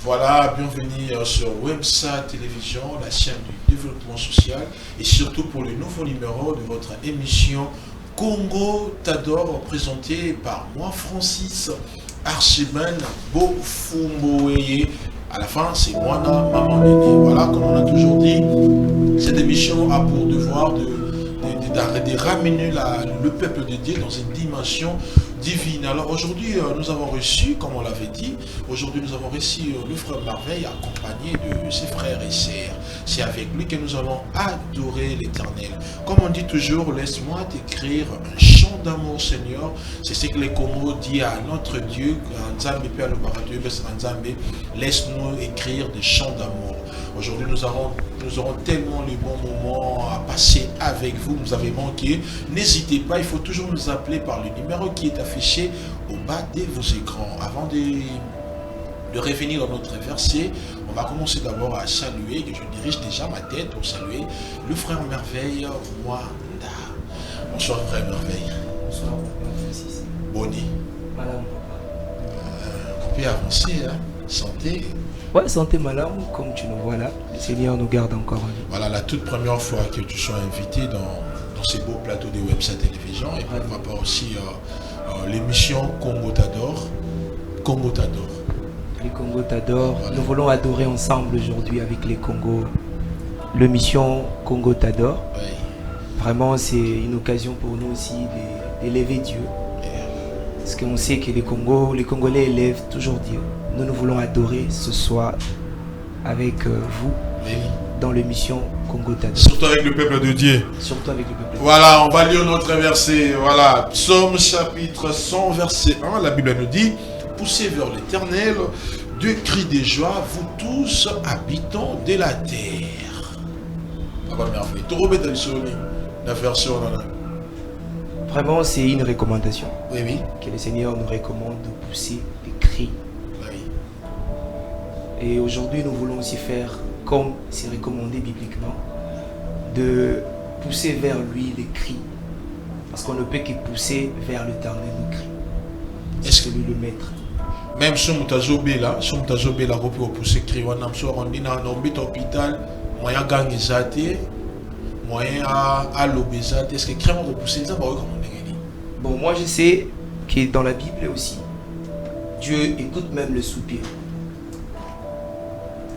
Voilà, bienvenue sur Websa Télévision, la chaîne du développement social et surtout pour le nouveau numéro de votre émission Congo Tador, présenté par moi Francis Archibald Bofumboeye. À la fin, c'est moi, maman Néné. Voilà, comme on a toujours dit, cette émission a pour devoir de ramener le peuple de Dieu dans une dimension divine. Alors aujourd'hui, nous avons reçu, comme on l'avait dit, aujourd'hui nous avons reçu le frère Merveille accompagné de ses frères et sœurs. C'est avec lui que nous allons adorer l'Éternel. Comme on dit toujours, laisse-moi t'écrire un chant d'amour, Seigneur. C'est ce que les Congo dit à notre Dieu. Laisse-nous écrire des chants d'amour. Aujourd'hui, nous aurons tellement les bons moments à passer avec vous. Nous avez manqué. N'hésitez pas, il faut toujours nous appeler par le numéro qui est affiché au bas de vos écrans. Avant de revenir dans notre verset, on va commencer d'abord à saluer, que je dirige déjà ma tête pour saluer le frère Merveille Wanda. Bonsoir frère Merveille. Bonsoir, Francis. Bonnie. Madame. On peut avancer, hein? Santé. Ouais, santé madame, comme tu nous vois là, le Seigneur nous garde encore en vie. Voilà la toute première fois que tu sois invité dans ces beaux plateaux de Websa Télévision et puis on va pas aussi l'émission Congo Tador. Congo Tador. Les Congo Tador, voilà. Nous voulons adorer ensemble aujourd'hui avec les Congos. L'émission Congo Tador. Oui. Vraiment, c'est une occasion pour nous aussi d'élever Dieu. Parce qu'on sait que les Congolais élèvent toujours Dieu. Nous voulons adorer ce soir avec vous dans l'émission Congo Tador. Surtout avec le peuple de Dieu. Surtout avec le peuple de Dieu. Voilà, on va lire notre verset. Voilà, Psaume chapitre 100, verset 1. La Bible nous dit: poussez vers l'Éternel de cris de joie, vous tous habitants de la terre. Papa merveille. Tu remets la version là. Vraiment, c'est une recommandation. Oui, oui. Que le Seigneur nous recommande de pousser des cris. Oui. Et aujourd'hui, nous voulons aussi faire, comme c'est recommandé bibliquement, de pousser vers lui les cris. Parce qu'on ne peut que pousser vers l'Éternel nos cris. Est-ce que lui le maître? même si on t'a la pour pousser cri, on dit dans l'hôpital, moyen gang exaté, moyen à l'obésité. Est-ce que crème on pousser ça? Bon, moi je sais que dans la Bible aussi, Dieu écoute même le soupir.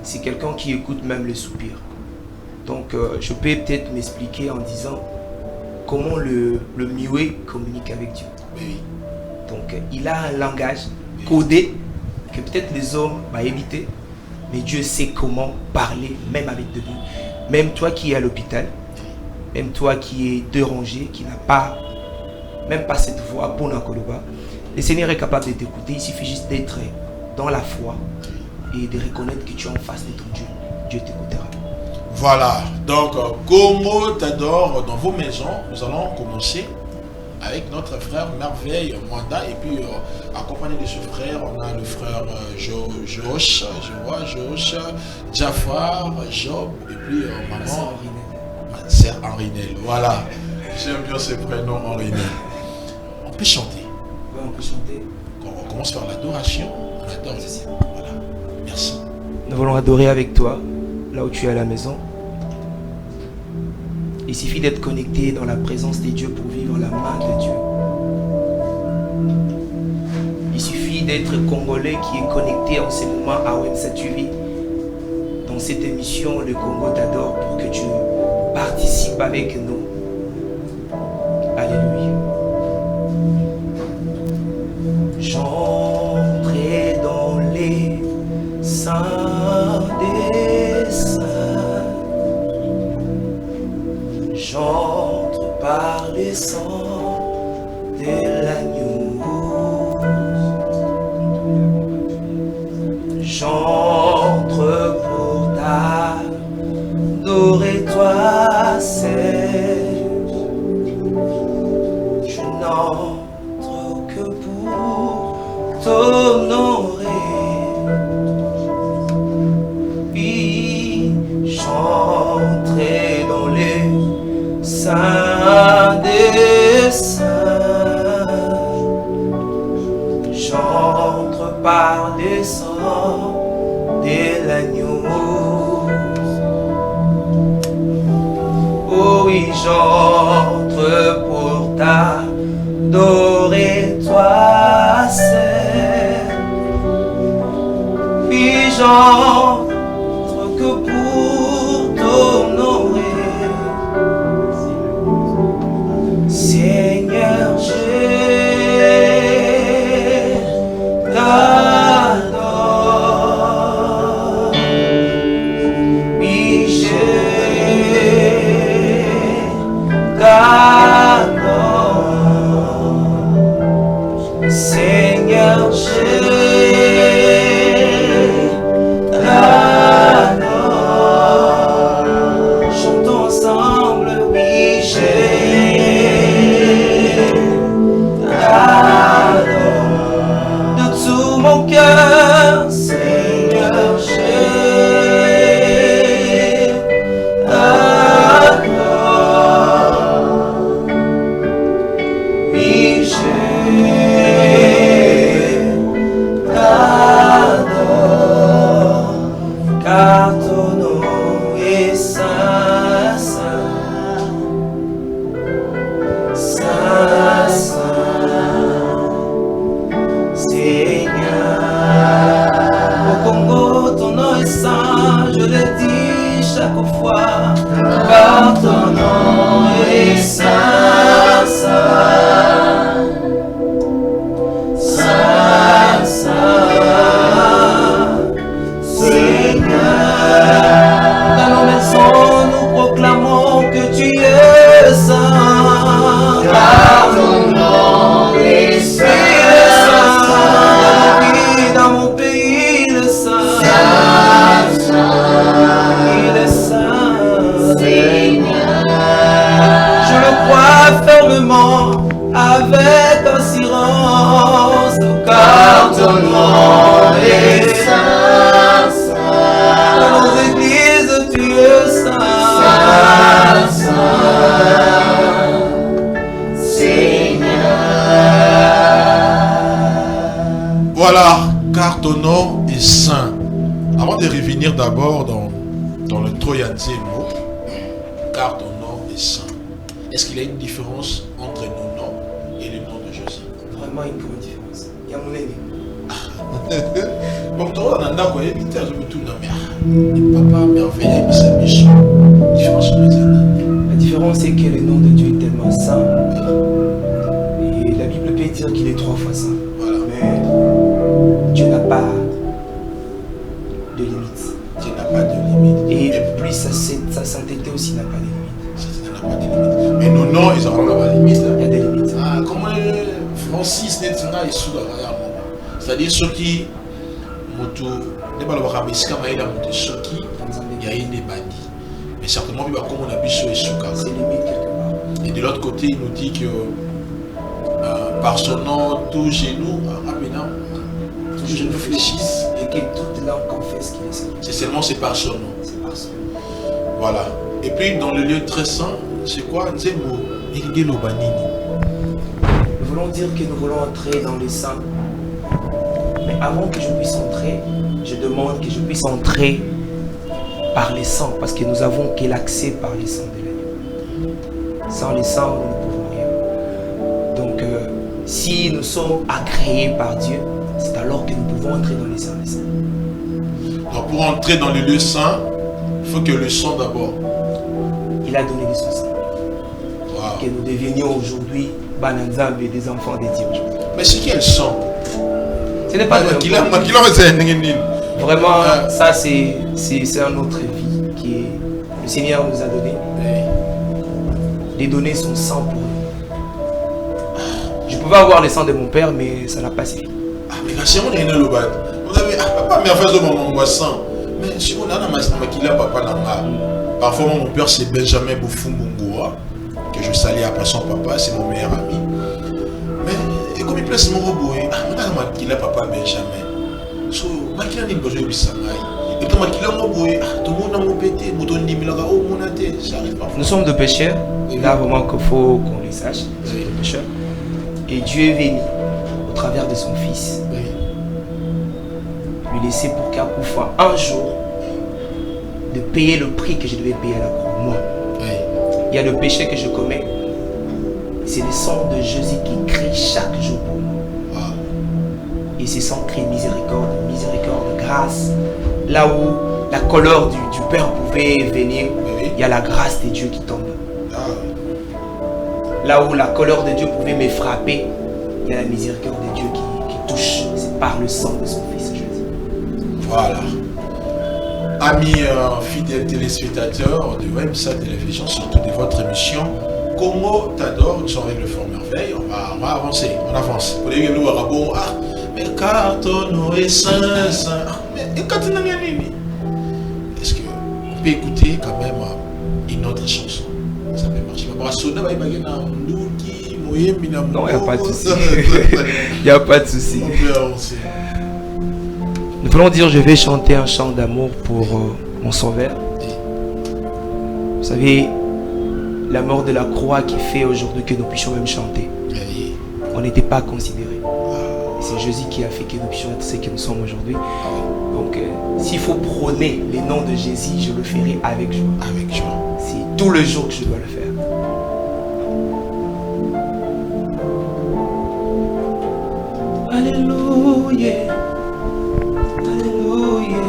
C'est quelqu'un qui écoute même le soupir. Donc je peux peut-être m'expliquer en disant comment le muet communique avec Dieu. Oui. Donc il a un langage codé que peut-être les hommes vont éviter, mais Dieu sait comment parler même avec de lui. Même toi qui es à l'hôpital, même toi qui es dérangé, qui n'a pas même pas cette voix pour Nakoloba, le Seigneur est capable de t'écouter. Il suffit juste d'être dans la foi et de reconnaître que tu es en face de ton Dieu. Dieu t'écoutera. Voilà, donc Congo Tador dans vos maisons. Nous allons commencer avec notre frère Merveille Wanda et puis accompagné de ce frère, on a le frère Josh, je vois Josh, Jafar, Job et puis maman Sœur Henrinel. Voilà, j'aime bien ce prénom Henrinel. On peut chanter. Ouais, on peut chanter. On commence par l'adoration. On adore. Voilà. Merci. Nous voulons adorer avec toi, là où tu es à la maison. Il suffit d'être connecté dans la présence de Dieu pour vivre la main de Dieu. Il suffit d'être congolais qui est connecté en ce moment à Websa TV, dans cette émission Le Congo Tador, pour que tu participes avec nous. Alléluia. J'entrai dans les saints des saints. J'entre par les sangs de l'agneau. J'entre pour t'adorer toi seul. Je n'entre que pour t'honorer. Puis j'entrai dans les saints des saints. J'entre par des sangs chante que pour t'honorer. Seigneur, je t'adore. Oui, je t'adore. Seigneur, je t'adore. Chantons ensemble, oui, je t'adore. De tout mon cœur, Seigneur, je t'adore. Oui, je t'adore, car ton nom est saint, saint, saint, saint, Seigneur. Au Congo, ton nom est saint, je le dis chaque fois, car ton nom est saint, saint, saint, saint, Seigneur. Dans nos maisons, nous proclamons que tu es saint, car ton nom est saint. Dans mon pays, il est saint, il est saint, Seigneur. Je le crois fermement, avec assurance, car ton nom est saint, saint. Dans nos églises, tu es saint, saint, Seigneur. Voilà, car ton nom est saint. Avant de revenir d'abord dans le Troyanzemo, car ton nom est saint. Est-ce qu'il y a une différence entre nos noms et le nom de Jésus? Vraiment une grande différence. Il y a mon aîné. Bon, tu vois, on a quoi? Il y a tout le papa merveilleux, il s'est méchant. Différence de La différence, c'est que le nom de Dieu est tellement saint. Et la Bible peut dire qu'il est 3 fois saint. Voilà. Mais Dieu n'a pas de limite. Dieu n'a pas de limite. Et plus sa sainteté aussi n'a pas de limite. Ça n'a pas de limite. Mais nos noms, ils auront la limite. Il y a des limites. Ah, comment Francis Netinga est sous la raya. C'est-à-dire ceux qui il y a une bandit. Mais certainement, comme on a vu sur les soukas. C'est limite quelque part. Et de l'autre côté, il nous dit que par son nom, tout genou, tout genou fléchisse. Et que toute langue confesse qu'il est saint. C'est seulement c'est par son nom. C'est par son nom. Voilà. Et puis dans le lieu très saint, c'est quoi? Nzembo, Irigelo Banini. Nous voulons dire que nous voulons entrer dans les saints. Mais avant que je puisse entrer, je demande que je puisse entrer par les sangs, parce que nous avons que l'accès par les sangs de l'agneau. Sans les sangs, nous ne pouvons rien. Donc, si nous sommes agréés par Dieu, c'est alors que nous pouvons entrer dans les sangs des saints. Donc pour entrer dans le lieu saint, il faut que le sang d'abord. Il a donné de son sang. Wow. Que nous devenions aujourd'hui Bananzambe, des enfants de Dieu aujourd'hui. Mais c'est quel sang? Ce n'est pas de Vraiment, ça c'est un autre vie que le Seigneur nous a donné. Les données sont sang pour nous. Je pouvais avoir le sang de mon père, mais ça n'a pas suffi. Ah, mais c'est mon aîné le bat. Vous avez papa, mais en fait, mon sang. Mais si on a papa là, parfois mon père c'est Benjamin Boufumbungoa, que je salue après son papa, c'est mon meilleur ami. Mais et comme il place mon robot, il a papa Benjamin. So, makila ni besoin de sangai. Et puis makila mo boy, tout le monde a mon pété, mouton ni milaka au monaté, ça arrive pas. Nous sommes de pécheurs. Là vraiment qu'il faut qu'on les sache. Nous sommes de pécheurs. Et Dieu est venu au travers de son Fils. Lui laisser pour qu'Akoufa un jour de payer le prix que je devais payer à la croix. Moi. Il y a le péché que je commets. C'est le sang de Jésus qui crie chaque jour pour moi. Et ce sang crie miséricorde, grâce, là où la colère du Père pouvait venir, Oui. il y a la grâce de Dieu qui tombe. Ah oui. Là où la colère de Dieu pouvait me frapper, il y a la miséricorde de Dieu qui touche. C'est par le sang de son Fils Jésus. Voilà. Amis fidèles téléspectateurs de WEMSA Télévision, surtout de votre émission Congo t'adore, nous sommes avec le Fort Merveille. On va avancer, on avance. Pour les gens qui bon, ah, mais carton est saint. Mais carton n'a rien. Est-ce qu'on peut écouter quand même une autre chanson? Ça peut marcher. Non, il n'y a pas de souci. Il n'y a pas de souci. On peut avancer. Nous voulons dire, je vais chanter un chant d'amour pour mon sauveur. Vous savez, la mort de la croix qui fait aujourd'hui que nous puissions même chanter. On n'était pas considérés. C'est Jésus qui a fait que nous puissions être ce que nous sommes aujourd'hui. Donc, s'il faut prôner les noms de Jésus, je le ferai avec joie. Avec joie. C'est tout le jour que je dois le faire. Alléluia. Alléluia.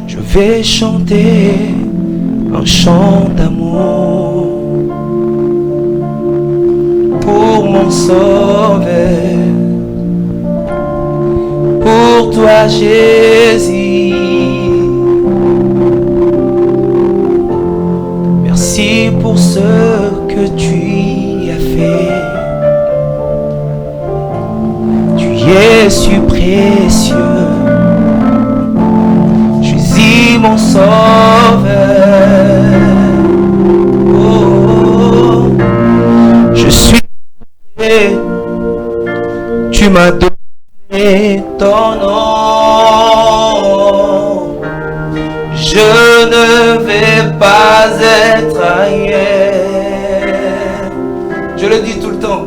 Je vais chanter un chant d'amour pour mon sauveur, pour toi Jésus. Merci pour ce que tu as fait. Tu es si précieux, Jésus mon sauveur. Oh, je suis, tu m'as donné ton nom. Je ne vais pas être ailleurs. Je le dis tout le temps.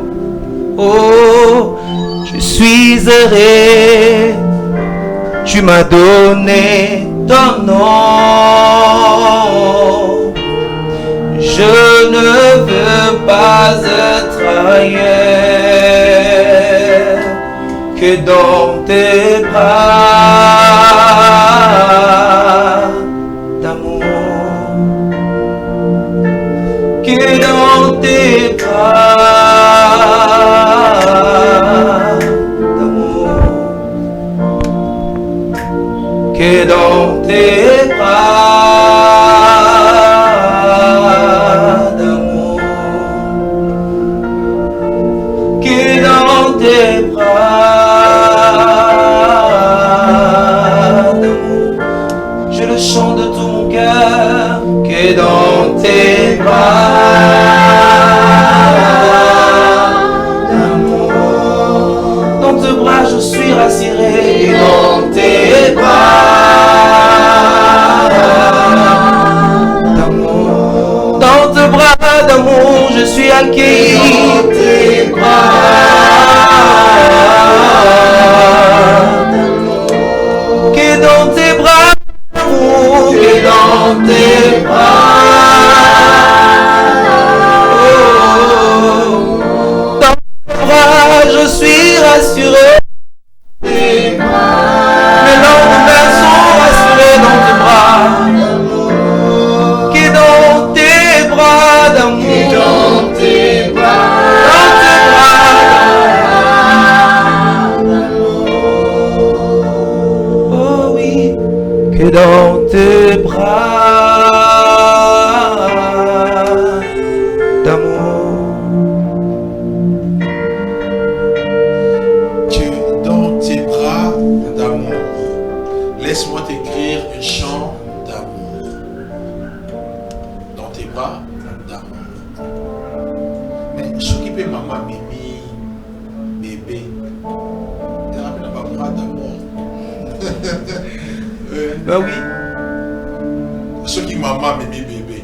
Oh, je suis heureux. Tu m'as donné ton nom. Je ne veux pas être ailleurs que dans tes bras d'amour, que dans tes bras d'amour, que dans tes bras d'amour, que dans tes bras d'amour, je le chante de tout mon cœur, que dans tes bras d'amour, dans tes bras je suis rassuré, et dans tes bras d'amour, dans tes bras d'amour je suis accueilli, dans tes bras d'amour, que dans tes bras d'amour, que dans tes bras, dans tes bras je suis rassuré. Mes lendemains sont rassurés dans tes bras. Que dans tes bras d'amour, que dans tes bras d'amour. Oh oui, que dans tes bras d'amour. Que dans tes bras d'amour, laisse-moi t'écrire un chant d'amour. Dans tes bras d'amour. Mais s'occuper maman Mimi, bébé, il a pas bras d'amour. Ben oui. Ceux qui maman Mimi, bébé,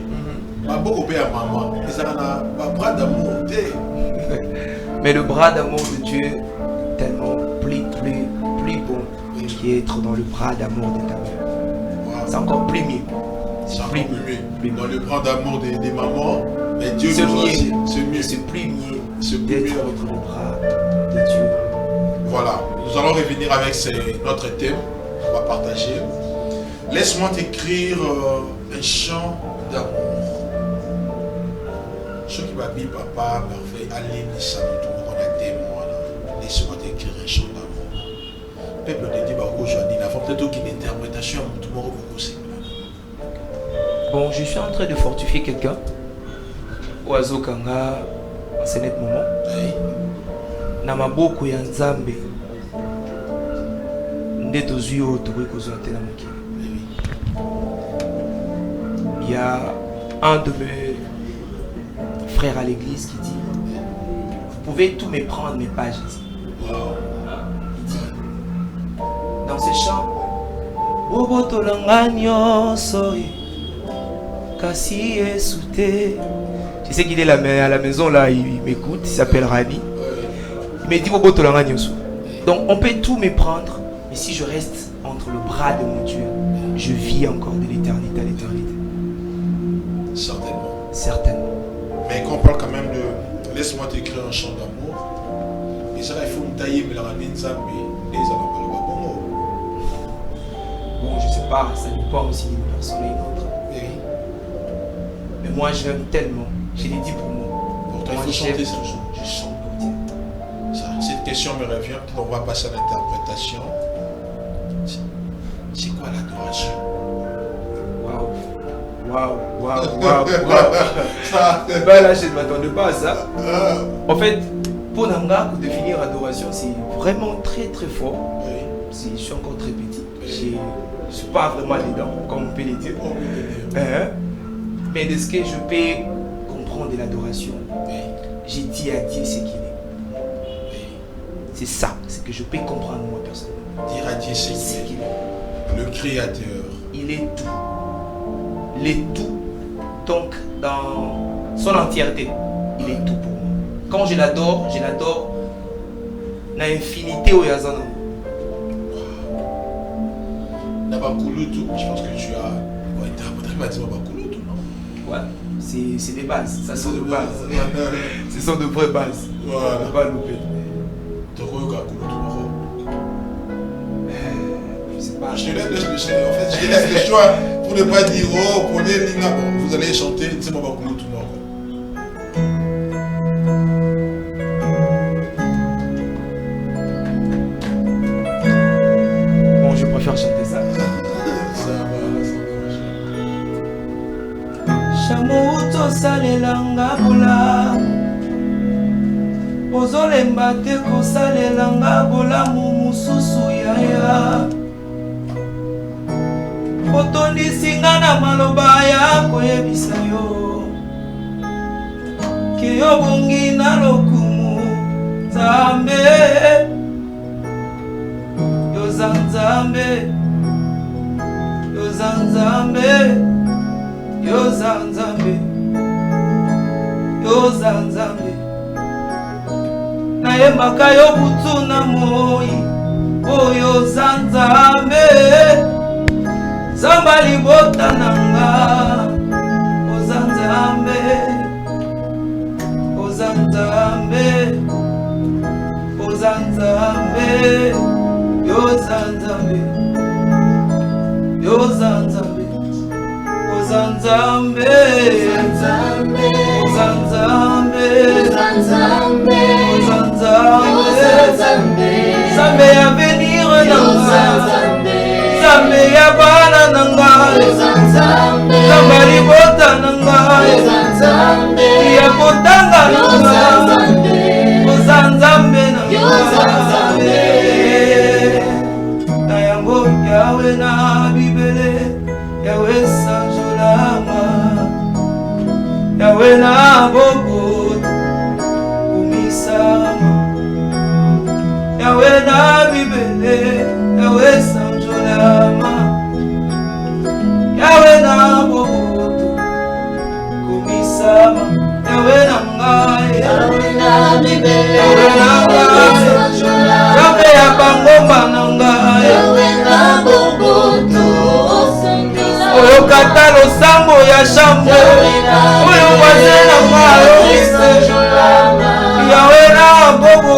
ma beaucoup père maman, ils ont un bras d'amour. Mais le bras d'amour de Dieu tellement plus bon qu'être dans le bras d'amour de ta mère. C'est encore plus mieux. C'est encore plus mieux. Dans le bras d'amour des mamans, mais Dieu C'est nous mieux. aussi. C'est mieux. C'est plus mieux C'est plus d'être mieux. dans le bras de Dieu. Voilà, nous allons revenir avec notre thème. On va partager. Laisse-moi t'écrire un chant d'amour. Ce qui va bien, papa, parfait, allez, ça nous on a témoin. Laisse-moi t'écrire un chant d'amour. Peuple de Dieu, aujourd'hui, il faut peut-être une interprétation à tout le monde. Bon, je suis en train de fortifier quelqu'un. Oazo Kanga, en ce net moment. Namaboko ya Nzambe. Ndeto zuyo tokoki kozwa te na mokili. Il y a un de mes frères à l'église qui dit: vous pouvez tout me prendre mes pages ici. Il dit dans ce chant: Bobo Langanyo Soy Kasi Esute. Tu sais qu'il est à la maison là, il m'écoute, il s'appelle Rani. Il me dit Bobo Langanyo Soy. Donc on peut tout me prendre, mais si je reste entre le bras de mon Dieu, je vis encore de l'éternité à l'éternité. Certainement. Certainement. Mais quand on parle quand même de laisse-moi t'écrire un chant d'amour, mais ça il faut me tailler, mais la ramène ça, mais les alambalaba bongo. Bon, je sais pas, ça dépend aussi d'une personne et une autre. Oui. Mais moi je l'aime tellement, je l'ai dit pour moi. Pour toi, il faut chanter ça. Je chante pour Dieu. Ça, cette question me revient, peut-être on va passer à l'interprétation. C'est quoi l'adoration? Waouh. Ben là, je ne m'attendais pas à ça. En fait, pour Nanga, pour définir adoration, c'est vraiment très très fort. Je suis encore très petit. Je ne suis pas vraiment dedans, comme on peut le dire. Mais de ce que je peux comprendre de l'adoration, j'ai dit à Dieu ce qu'il est. C'est ça, c'est que je peux comprendre moi personnellement. Dire à Dieu ce qu'il est. Le Créateur. Il est tout. Il est tout. Donc, dans son entièreté, il est tout pour moi. Quand je l'adore dans l'infinité au Yazana. Nabakulutu, je pense que tu as interprété Nabakulutu, non? Ouais, c'est des bases, ça sont de bases. Ce sont de vraies bases. Voilà. On ne va pas louper. Je sais pas. Je te laisse le choix pour ne pas dire oh, prenez l'Inga. Bon, vous allez chanter, c'est moi Nabakulutu, non? Bon, je préfère chanter ça. Chamuto salelanga bola ozolemba te kosalelanga bolamu mususu yaya otondisi-nga na maloba ya koyebisa yo ke yo bongi na lokumu Nzambe yoza Nzambe yoza Nzambe yoza Nzambe yoza Nzambe nayembaka yo butu na moi oyo za Nzambe zamba libota nanga oza Nzambe oza Nzambe oza Nzambe yoza Nzambe yoza Nzambe oza Nzambe oza Nzambe oza Nzambe Nzambe ya venir nanga Nzambe ya bana nanga Nzambe libota nanga ya kotanga nanga oza Nzambe nanga na yango Yawe na Bibele Yawe sanjolama Yawe na bobo kumisama Yawe na Bibele Yawe sanjolama Yawe na bobo kumisama Yawe na ngai Yawe na Bibele Yawe na ngai Yawe ya bangomba na ngai Yawe na bobo oyo kata losambo ya chambre oyo voisin na ngai Yawe na bobo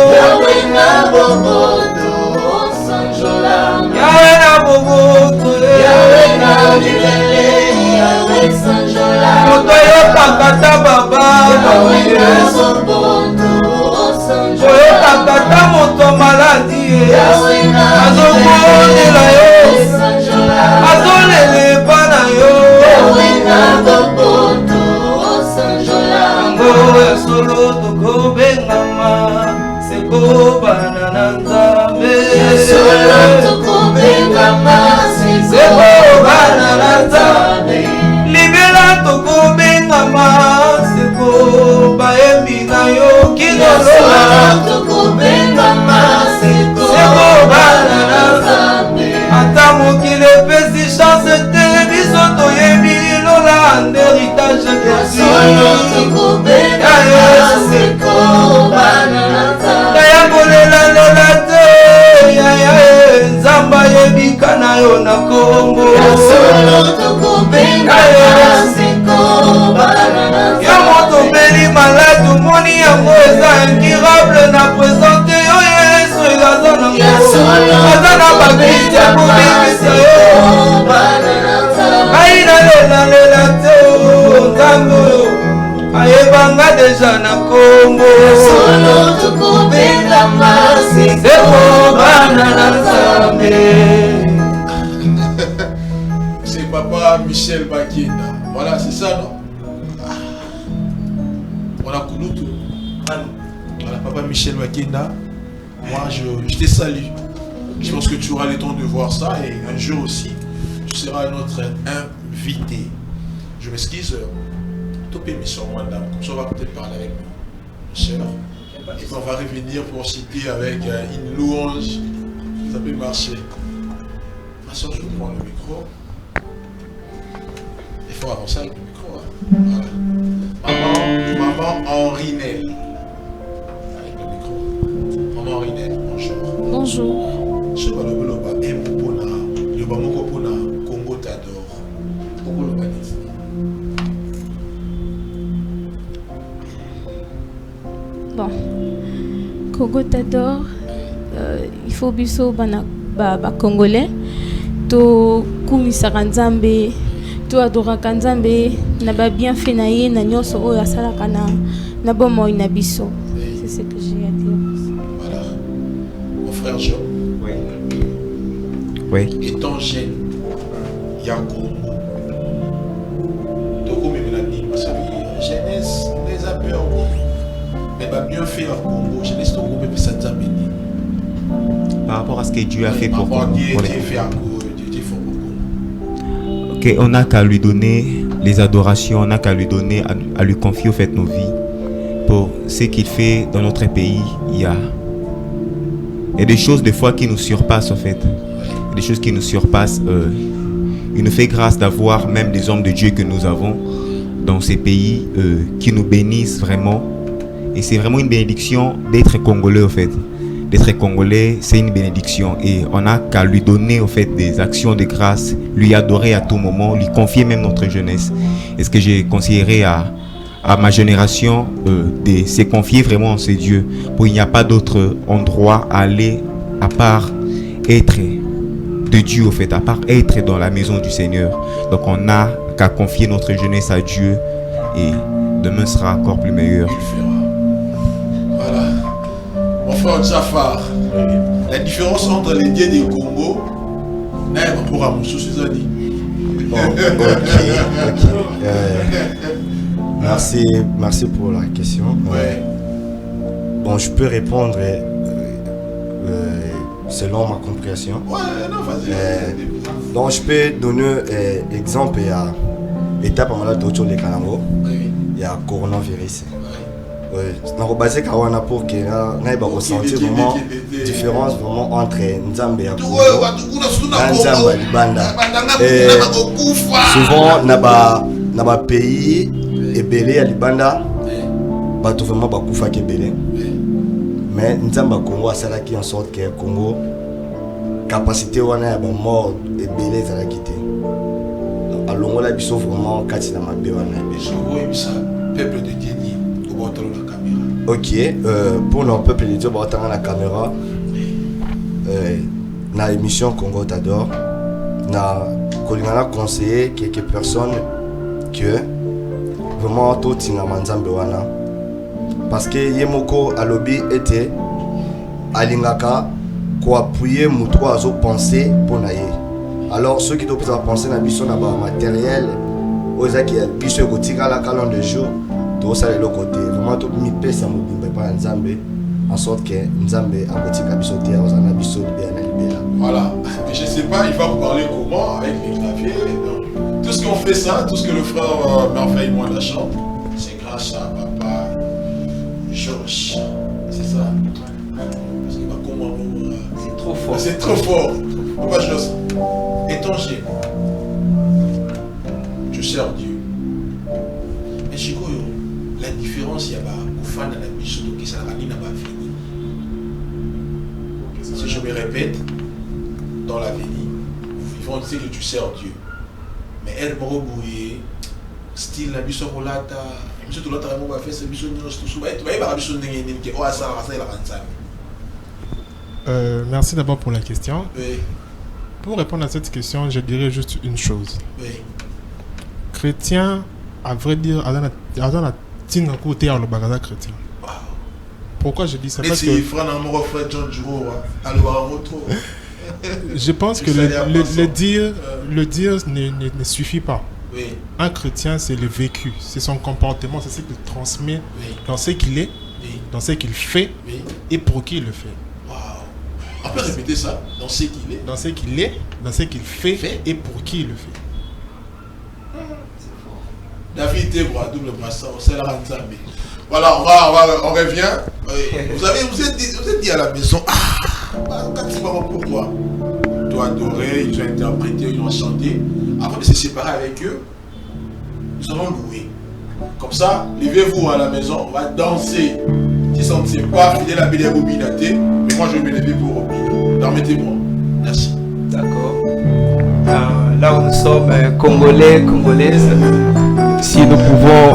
biso aina lela te nzambe oyo ayebanga deja na Kongo solo tukubengama seko bana na Nzambe. C'est papa Michel Bakina. Voilà, c'est ça, non? On a connu tout. Voilà, papa Michel Bakina. Moi, je te salue. Je pense que tu auras le temps de voir ça et un jour aussi, tu seras notre invité. Je m'excuse. Topé mission moi dame, comme ça on va peut-être parler avec nos sœurs. Et puis on va revenir pour citer avec une louange. Ça peut marcher. Ma soeur, je vous prends le micro. Il faut avancer avec le micro. Hein. Voilà. Maman Henrinel. Avec le micro. Maman Henrinel, bonjour. Bonjour. Je vais le Loba Mpopona. Le Bamokopona, Congo t'adore. Congo Loba dit. Bon, Congo t'adore. Il faut biso bana ba congolais. To kumisaka Nzambe, to adoraka Nzambe na ba bien fait na ye na nyonso oyo asalaka na bomoi na biso. C'est ce que j'ai à dire. Voilà. Mon frère Jean. Oui. Oui. Étant jeune, il y a Congo. Donc, même la jeunesse les a permis. Mais va bien faire au Congo. Jeunesse au Congo, ça t'a béni. Par rapport à ce que Dieu a fait pour Congo. Ok, on n'a qu'à lui donner les adorations, on n'a qu'à lui donner, à lui confier au fait nos vies. Pour ce qu'il fait dans notre pays, il y a des choses des fois qui nous surpassent en fait. Des choses qui nous surpassent. Il nous fait grâce d'avoir même des hommes de Dieu que nous avons dans ces pays qui nous bénissent vraiment. Et c'est vraiment une bénédiction d'être congolais en fait. D'être congolais, c'est une bénédiction. Et on n'a qu'à lui donner en fait des actions de grâce, lui adorer à tout moment, lui confier même notre jeunesse. Et ce que j'ai conseillerais à ma génération de se confier vraiment en ces dieux. Pour il n'y a pas d'autre endroit à aller à part être de Dieu en fait, à part être dans la maison du Seigneur. Donc on n'a qu'à confier notre jeunesse à Dieu et demain sera encore plus meilleur. Voilà. Mon frère Jafar, la différence entre les dieux du Congo et pour Amoussou Suzani. Merci pour la question. Ouais. Bon, je peux répondre selon ma compréhension. Ouais, non, vas-y. Donc, je peux donner exemple à l'étape à l'autre de Kanango. Il y a coronavirus. Oui. Donc, basé Kawana pour que nous ayons ressenti vraiment différence vraiment entre Nzambe et Congo. Nzambe et Libanda. Souvent, dans les pays et belé à Libanda, pas tout vraiment bakufa qui belé. Mais Nzambe Congo a ça qui en sorte que Congo capacité wana ya ba mort et belé ça la quitter. Alors là biso vraiment kati na mabe wana. Je vois ça peuple de Guinée au bord de la caméra. OK, pour le peuple de Dieu au bord de la caméra. Dans l'émission Congo t'adore, na kolingana conseiller quelques personnes que vraiment tout tina Nzambe wana. Parce que Yemoko a lobby était alingaka ko appuyer muto azo penser pour naïe. Alors ceux qui doivent penser na biso na ba matériel oza qui biso kotika la calon de jour to ça le côté vraiment tout mi pesa mobimba pa Nzambe en sorte que Nzambe a kotika biso te oza na biso bien na libela. Voilà. Je sais pas, il va vous parler comment avec les claviers. Tout ce qu'on fait ça, tout ce que le frère Merveille et moi la chante, c'est grâce à papa Georges. C'est ça. Parce qu'il va comment c'est trop fort. C'est trop fort. Papa Georges. Étant jeune, je sers Dieu. Mais Chico, la différence, il y a au fan de la mission qui s'est fini. Si je me répète, dans l'avenir, ils vont dire que tu sers Dieu. Mais elle m'a rebouillé, style la mission rolata, mission tout l'autre va faire cette mission tout souvent. Tu vas y avoir la mission qui est merci d'abord pour la question. Oui. Pour répondre à cette question, je dirais juste une chose. Oui. Chrétien, à vrai dire, Adana tient un côté à le bagage chrétien. Pourquoi je dis ça? Parce que je pense que le dire ne suffit pas. Oui. Un chrétien, c'est le vécu, c'est son comportement, c'est ce qu'il transmet dans ce qu'il est, dans ce qu'il fait et pour qui il le fait. On peut répéter ça, dans ce qu'il est. Dans ce qu'il est, dans ce qu'il fait et pour qui il le fait. David Tebra, double massage, c'est la Ranzambi. Voilà, on revient. Vous êtes dit à la maison, pourquoi? Ils ont adoré, ils ont interprété, ils ont chanté. Avant de se séparer avec eux, nous allons louer. Comme ça, levez-vous à la maison, on va danser. Si ça ne sait pas, fidèle à Bélia Bobinaté, mais moi je vais me lever pour Robin. Permettez-moi. Merci. D'accord. Là où nous sommes Congolais, Congolaises, si nous pouvons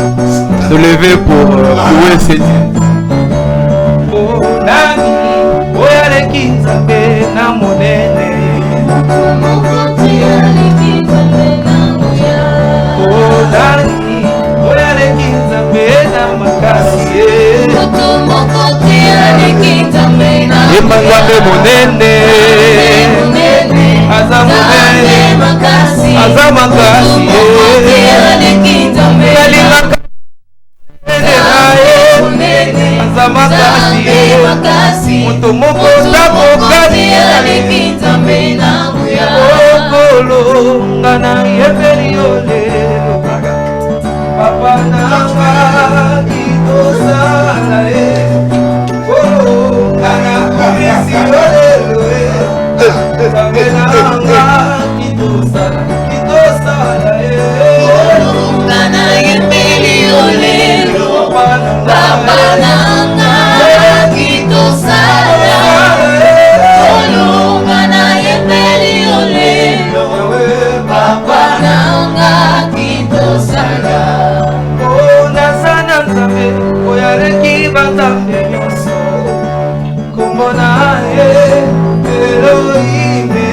nous lever pour louer ces dieux. Oh, Nani, Oyale Kinzambe, Namonene. Oh, Nani, Oyale Kinzambe, Namakasi. Emangwambe monene, aza monene, aza makasi. Kalingaka aza makasi. Moto moko takokani okolo ngana yebeli olelo papa nanga kitosala ngana komisi olelo nanga kitosala ngana yebeli olelo papa nanga kitosala ngana yebeli olelo papa nanga kitosala. Nazana nzambe oyaleki banzambe nyonso kombo na ye Elohime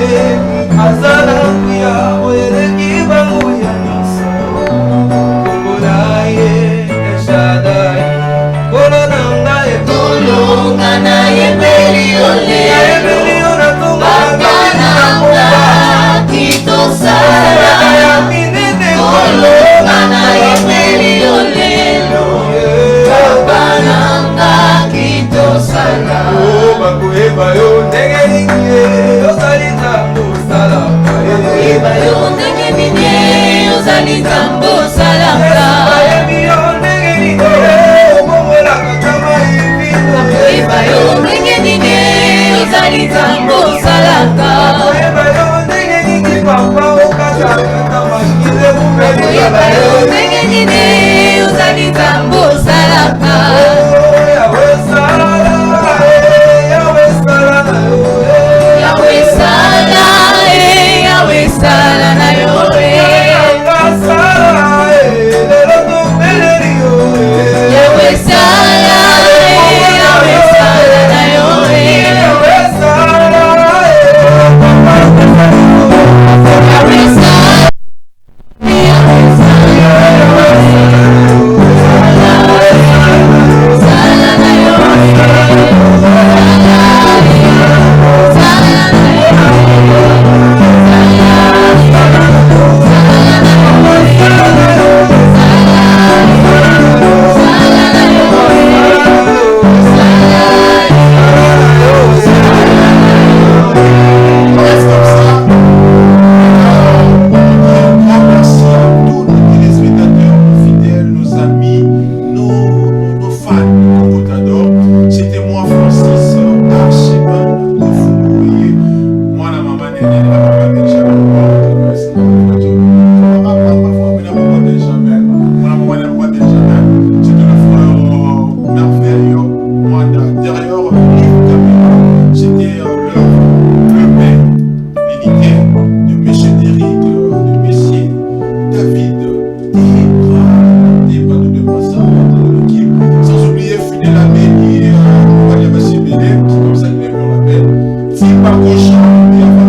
azala kuya oyaleki banguya nyonso kombo na ye Eshadai kolo nanga etolonga yebeli ole papa nanga kitosala kolonga yebeli olelo papa nanga kitosala. Bakoyeba yo ndenge nini ozali nzambe osalaka. Bakoyeba yo ndenge nini ozali nzambe osalaka. Bayebi yo ndenge nini omomolaka kama ibino. Bakoyeba yo ndenge nini ozali nzambe osalaka. Bakoyeba yo ndenge nini papa okataka kama kile mubeli. Bakoyeba yo ndenge nini ozali nzambe osalaka. Yahweh sala na yo par Gauchamp,